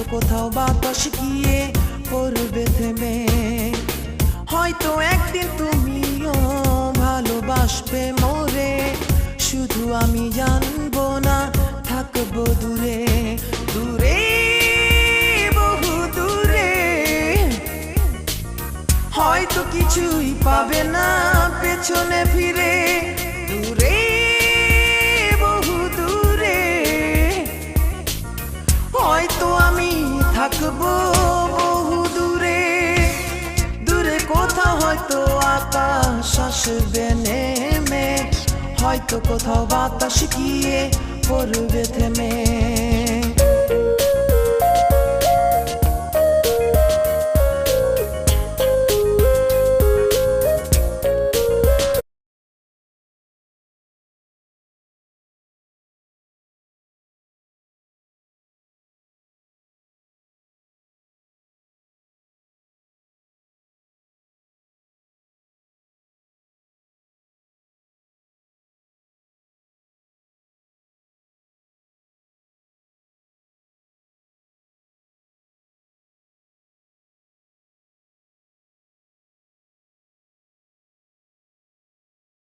হয়তো কোথাও বাতাস গিয়ে পড়বে থেমে। হয়তো একদিন তুমিও ভালোবাসবে মোরে, শুধু আমি জানবো না, থাকবো দূরে দূরে, বহু দূরে। হয়তো কিছুই পাবে না পেছনে ফিরে, দূরে বহু দূরে। হয়তো আমি থাকবো বহু দূরে, দূরে কোথাও হয়তো আকাশ আসবে নেমে, হয়তো কোথাও বাতাস গিয়ে পড়বে থেমে।